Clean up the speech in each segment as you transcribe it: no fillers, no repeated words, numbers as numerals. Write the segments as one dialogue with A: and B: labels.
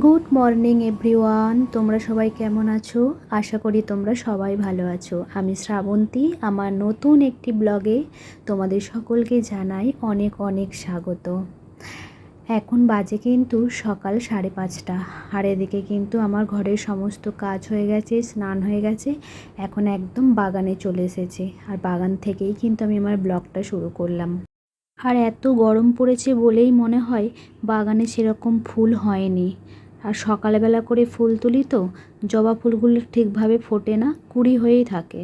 A: Good morning everyone, তোমরা সবাই কেমন আছো? আশা করি তোমরা সবাই ভালো আছো। আমি শ্রাবন্তী, আমার নতুন একটি ব্লগে তোমাদের সকলকে জানাই অনেক অনেক স্বাগত। এখন বাজে কিন্তু সকাল 5:30, আর এদিকে কিন্তু আমার ঘরের সমস্ত কাজ হয়ে গেছে, স্নান হয়ে গেছে। এখন একদম বাগানে চলে এসেছে, আর বাগান থেকেই কিন্তু আমি আমার ব্লগটা শুরু করলাম। আর এত গরম পড়েছে বলেই মনে হয় বাগানে সেরকম ফুল হয়নি। আর সকালবেলা করে ফুল তুলি তো জবা ফুলগুলো ঠিকভাবে ফোটে না, কুঁড়ি হয়েই থাকে।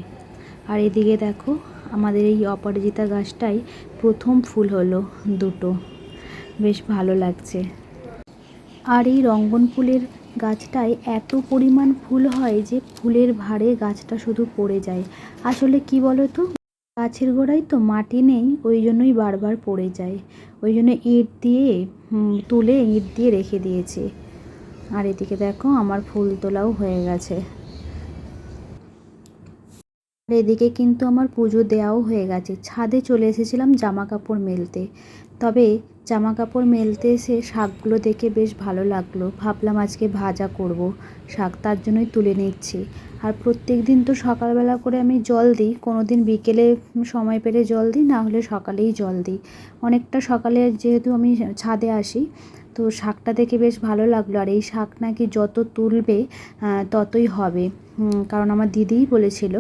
A: আর এদিকে দেখো, আমাদের এই অপরাজিতা গাছটাই প্রথম ফুল হলো দুটো, বেশ ভালো লাগছে। আর এই রঙ্গন ফুলের গাছটায় এত পরিমাণ ফুল হয় যে ফুলের ভারে গাছটা শুধু পড়ে যায়। আসলে কি বলো তো, গাছের গোড়ায় তো মাটি নেই, ওই জন্যই বারবার পড়ে যায়। ওই জন্য ইট দিয়ে তুলে ইট দিয়ে রেখে দিয়েছে। আর এদিকে দেখো আমার ফুল তোলাও হয়ে গেছে। আর এদিকে কিন্তু আমার পুজো দেওয়াও হয়ে গেছে। ছাদে চলে এসেছিলাম জামা কাপড় মেলতে, তবে জামা কাপড় মেলতে এসে শাকগুলো দেখে বেশ ভালো লাগলো। ভাবলাম আজকে ভাজা করব শাক, তার জন্যই তুলে নিচ্ছি। আর প্রত্যেক দিন তো সকালবেলা করে আমি জল দিই, কোনো দিন বিকেলে সময় পেলে জল দিই, না হলে সকালেই জল দিই। অনেকটা সকালে যেহেতু আমি ছাদে আসি, তো শাকটা দেখে বেশ ভালো লাগলো। আর এই শাক নাকি যত তুলবে ততই হবে, কারণ আমার দিদিই বলেছিল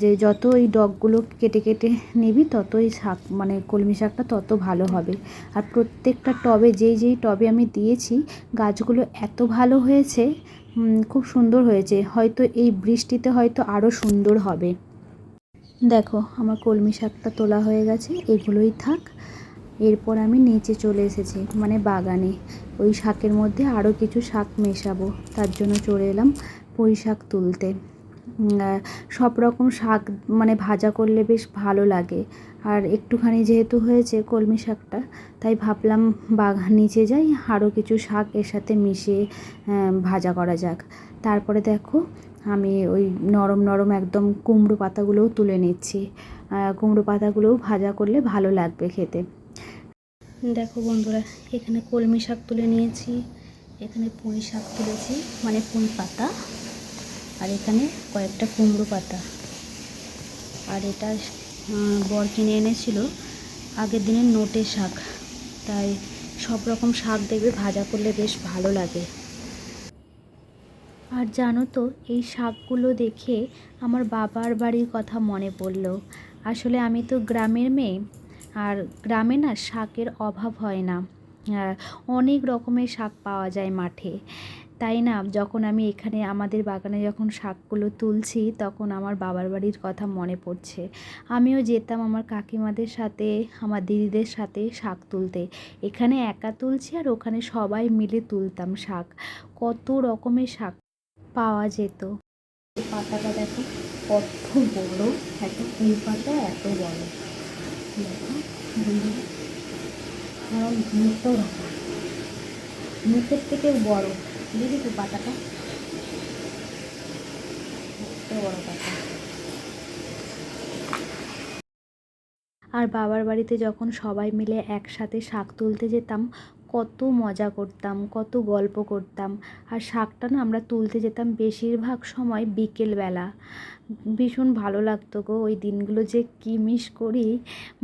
A: যে যত এই ডগগুলো কেটে কেটে নিবি ততই শাক, মানে কলমি শাকটা তত ভালো হবে। আর প্রত্যেকটা টবে যেই টবে আমি দিয়েছি গাছগুলো এত ভালো হয়েছে, খুব সুন্দর হয়েছে। হয়তো এই বৃষ্টিতে হয়তো আরও সুন্দর হবে। দেখো আমার কলমি শাকটা তোলা হয়ে গেছে, এগুলোই থাক। এরপর আমি নিচে চলে এসেছি, মানে বাগানে। ওই শাকের মধ্যে আরও কিছু শাক মেশাবো, তার জন্য চলে এলাম পুঁই শাক তুলতে। সব রকম শাক মানে ভাজা করলে বেশ ভালো লাগে। আর একটুখানি যেহেতু হয়েছে কলমি শাকটা, তাই ভাবলাম বাগান নিচে যাই, আরও কিছু শাক এর সাথে মিশিয়ে ভাজা করা যাক। তারপরে দেখো আমি ওই নরম নরম একদম কুমড়ো পাতাগুলোও তুলে নিচ্ছি। কুমড়ো পাতাগুলোও ভাজা করলে ভালো লাগবে খেতে। দেখো বন্ধুরা, এখানে কলমি শাক তুলে নিয়েছি, এখানে পুঁই শাক তুলেছি, মানে পুঁই পাতা, আর এখানে কয়েকটা কুমড়ো পাতা। আর এটা বর কিনে এনেছিল আগের দিনের নোটে শাক, তাই সব রকম শাক দেখবে ভাজা করলে বেশ ভালো লাগে। আর জানো তো, এই শাকগুলো দেখে আমার বাবার বাড়ির কথা মনে পড়ল। আসলে আমি তো গ্রামের মেয়ে, আর গ্রামে না শাকের অভাব হয় না, অনেক রকমের শাক পাওয়া যায় মাঠে। তাই না, যখন আমি এখানে আমাদের বাগানে যখন শাকগুলো তুলছি, তখন আমার বাবার বাড়ির কথা মনে পড়ছে। আমিও যেতাম আমার কাকিমাদের সাথে, আমার দিদিদের সাথে শাক তুলতে। এখানে একা তুলছি আর ওখানে সবাই মিলে তুলতাম শাক। কত রকমের শাক পাওয়া যেত। পাতাটা দেখো কত বড়, একটা ফুল পাতা এত বড়, দেখো মুখটাও রাখা, মুখের থেকেও বড়। দেখি তো পাতাটা কত বড় পাতা। আর বাবার বাড়িতে যখন সবাই মিলে একসাথে শাক তুলতে যেতাম, কত মজা করতাম, কত গল্প করতাম। আর শাকটা না আমরা তুলতে যেতাম বেশিরভাগ সময় বিকেলবেলা। ভীষণ ভালো লাগতো গো ওই দিনগুলো, যে কী মিস করি,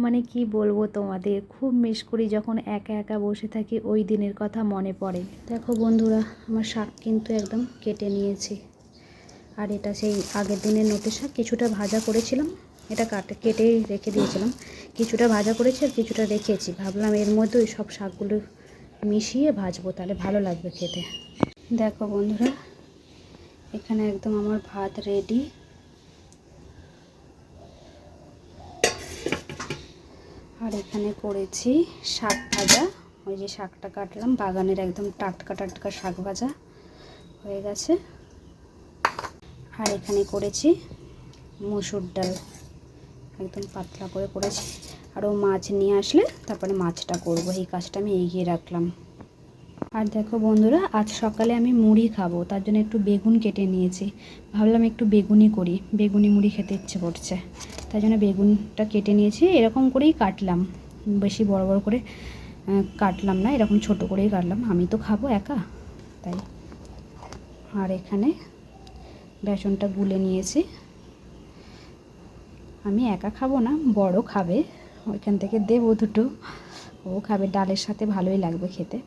A: মানে কি বলবো তোমাদের, খুব মিস করি যখন একা একা বসে থাকি, ওই দিনের কথা মনে পড়ে। দেখো বন্ধুরা, আমার শাক কিন্তু একদম কেটে নিয়েছি। আর এটা সেই আগের দিনের নোটে শাক, কিছুটা ভাজা করেছিলাম, এটা কেটেই রেখে দিয়েছিলাম। কিছুটা ভাজা করেছি আর কিছুটা রেখেছি, ভাবলাম এর মধ্যে ওই সব শাকগুলো মিশিয়ে ভাজবো, তাহলে ভালো লাগবে খেতে। দেখো বন্ধুরা, এখানে একদম আমার ভাত রেডি। আর এখানে করেছি শাক ভাজা, ওই যে শাকটা কাটলাম বাগানের একদম টাটকা টাটকা শাক ভাজা হয়ে গেছে। আর এখানে করেছি মসুর ডাল, একদম পাতলা করে করেছি। আরও মাছ নিয়ে আসলে তারপরে মাছটা করব, এই কাজটা আমি এগিয়ে রাখলাম। আর দেখো বন্ধুরা, আজ সকালে আমি মুড়ি খাবো, তার জন্য একটু বেগুন কেটে নিয়েছি। ভাবলাম একটু বেগুনি করি, বেগুনি মুড়ি খেতে ইচ্ছে করছে, তাই জন্য বেগুনটা কেটে নিয়েছি। এরকম করেই কাটলাম, বেশি বড় বড় করে কাটলাম না, এরকম ছোট করেই কাটলাম। আমি তো খাবো একা, তাই আর এখানে বেসনটা গুলে নিয়েছি। আমি একা খাবো না, বড় খাবে, ওইখান থেকে দেবো দুটো, ও খাবে, ডালের সাথে ভালোই লাগবে খেতে।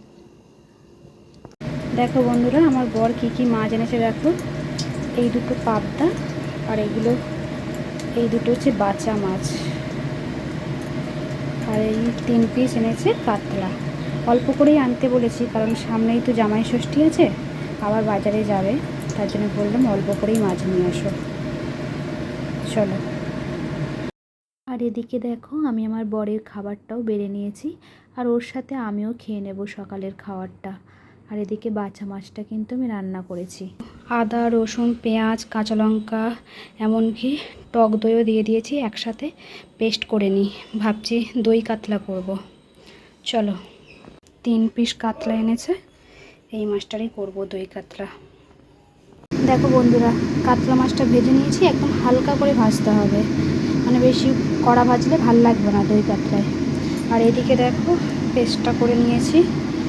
A: দেখো বন্ধুরা, আমার বর কি কি মাছ এনেছে দেখো। এই দুটো পাবদা, আর এই দুটো হচ্ছে বাচা মাছ, আর এই 3 পিস এনেছে কাতলা। অল্প করেই আনতে বলেছি, কারণ সামনেই তো জামাই ষষ্ঠী আছে, আবার বাজারে যাবে, তার জন্য বললাম অল্প করেই মাছ নিয়ে আসো। চলো। আর এদিকে দেখো, আমি আমার বরের খাবারটাও বেড়ে নিয়েছি, আর ওর সাথে আমিও খেয়ে নেব সকালের খাবারটা। আর এদিকে বাছা মাছটা কিন্তু আমি রান্না করেছি। আদা, রসুন, পেঁয়াজ, কাঁচা লঙ্কা, এমনকি টক দইও দিয়ে দিয়েছি, একসাথে পেস্ট করে নিই। ভাবছি দই কাতলা করব। চলো। 3 পিস কাতলা এনেছে, এই মাছটারই করব দই কাতলা। দেখো বন্ধুরা, কাতলা মাছটা ভেজে নিয়েছি, একদম হালকা করে ভাজতে হবে, মানে বেশি কড়া ভাজলে ভাল লাগবে না দই কাতলায়। আর এদিকে দেখো, পেস্টটা করে নিয়েছি,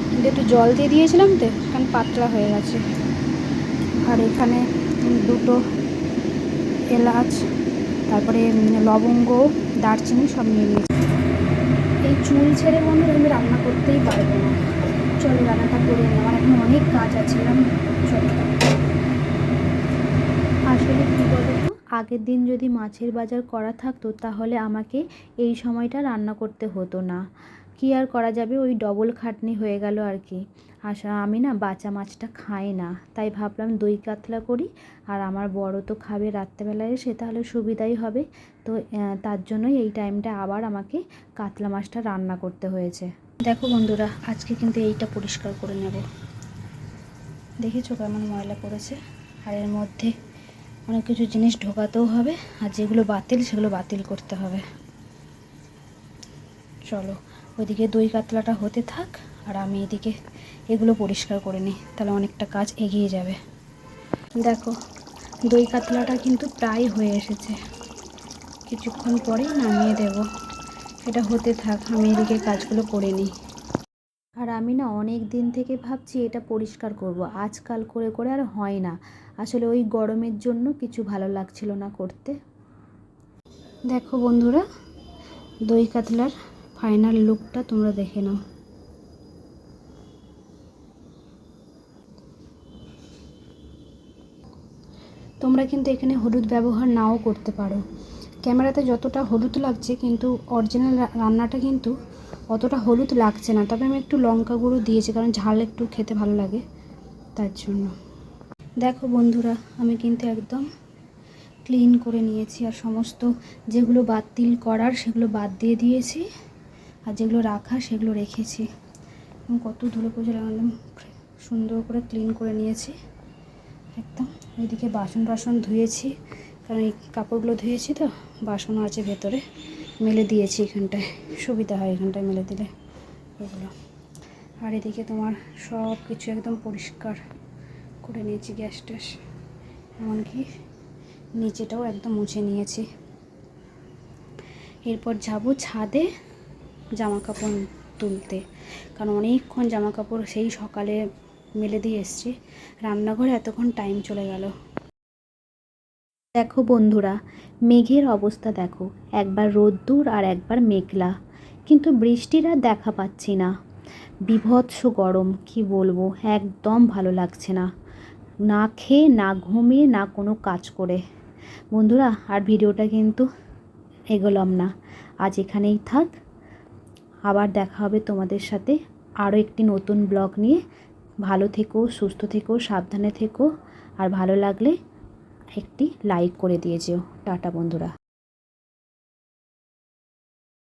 A: কিন্তু একটু জল দিয়ে দিয়েছিলাম তো, কারণ পাতলা হয়ে গেছে। আর এখানে 2টো এলাচ, তারপরে লবঙ্গ, দারচিনি সব নিয়ে নিয়েছি। এই চুল ছেড়ে বন্ধুরা আমি রান্না করতেই পারবো না। চলো রান্নাটা করে নিই, আমার এখন অনেক কাজ আছে। চলো। আসলে কী বলো তো, আগের দিন যদি মাছের বাজার করা থাকতো তাহলে আমাকে এই সময়টা রান্না করতে হতো না। কী আর করা যাবে, ওই ডবল খাটনি হয়ে গেল আর কি। আমি না বাচা মাছটা খাই না, তাই ভাবলাম দই কাতলা করি, আর আমার বড় তো খাবে রাত্রেবেলায় এসে, তাহলে সুবিধাই হবে। তো তার জন্যই এই টাইমটা আবার আমাকে কাতলা মাছটা রান্না করতে হয়েছে। দেখো বন্ধুরা, আজকে কিন্তু এইটা পরিষ্কার করে নেব। দেখেছো কেমন ময়লা পড়েছে, আর এর মধ্যে অনেক কিছু জিনিস ঢোকাতেও হবে, আর যেগুলো বাতিল সেগুলো বাতিল করতে হবে। চলো, ওইদিকে দই কাতলাটা হতে থাক, আর আমি এদিকে এগুলো পরিষ্কার করে নিই, তাহলে অনেকটা কাজ এগিয়ে যাবে। দেখো, দই কাতলাটা কিন্তু প্রায় হয়ে এসেছে, কিছুক্ষণ পরেই নামিয়ে দেব। এটা হতে থাক, আমি এদিকে কাজগুলো করে নিই। আর আমি না অনেক দিন থেকে ভাবছি এটা পরিষ্কার করব, আজকাল করে করে আর হয় না। আসলে ওই গরমের জন্য কিছু ভালো লাগছিল না করতে। দেখো বন্ধুরা, দই কাতলার ফাইনাল লুকটা তোমরা দেখে নাও। তোমরা কিন্তু এখানে হলুদ ব্যবহার নাও করতে পারো। ক্যামেরাতে যতটা হলুদ লাগছে, কিন্তু অরিজিনাল রান্নাটা কিন্তু অতটা হলুদ লাগছে না। তবে আমি একটু লঙ্কা গুঁড়ো দিয়েছি, কারণ ঝাল একটু খেতে ভালো লাগে, তার জন্য। দেখো বন্ধুরা, আমি কিন্তু একদম ক্লিন করে নিয়েছি, আর সমস্ত যেগুলো বাতিল করার সেগুলো বাদ দিয়ে দিয়েছি, আর যেগুলো রাখা সেগুলো রেখেছি। কত ধুলো পড়ে একদম সুন্দর করে ক্লিন করে নিয়েছি একদম। ওইদিকে বাসন ধুয়েছি, কারণ এই কাপড়গুলো ধুয়েছি তো, বাসনও আছে ভেতরে, মেলে দিয়েছি এখানটায়, সুবিধা হয় এখানটায় মেলে দিলে ওগুলো। আর এদিকে তোমার সব কিছু একদম পরিষ্কার করে নিয়েছি, গ্যাস ট্যাস, এমনকি নিচেটাও একদম মুছে নিয়েছি। এরপর যাব ছাদে জামা কাপড় তুলতে, কারণ অনেকক্ষণ জামা কাপড় সেই সকালে মেলে দিয়ে এসছি, রান্নাঘরে এতক্ষণ টাইম চলে গেল। দেখো বন্ধুরা, মেঘের অবস্থা দেখো, একবার রোদ্দুর আর একবার মেঘলা, কিন্তু বৃষ্টির আর দেখা পাচ্ছি না। বীভৎস গরম, কি বলবো, একদম ভালো লাগছে না, না খেয়ে না ঘুমিয়ে না কোনো কাজ করে। বন্ধুরা, আর ভিডিওটা কিন্তু এগোলাম না, আজ এখানেই থাক। আবার দেখা হবে তোমাদের সাথে আরও একটি নতুন ব্লগ নিয়ে। ভালো থেকো, সুস্থ থেকো, সাবধানে থেকো, আর ভালো লাগলে একটি লাইক করে দিয়ে যেও। টাটা বন্ধুরা।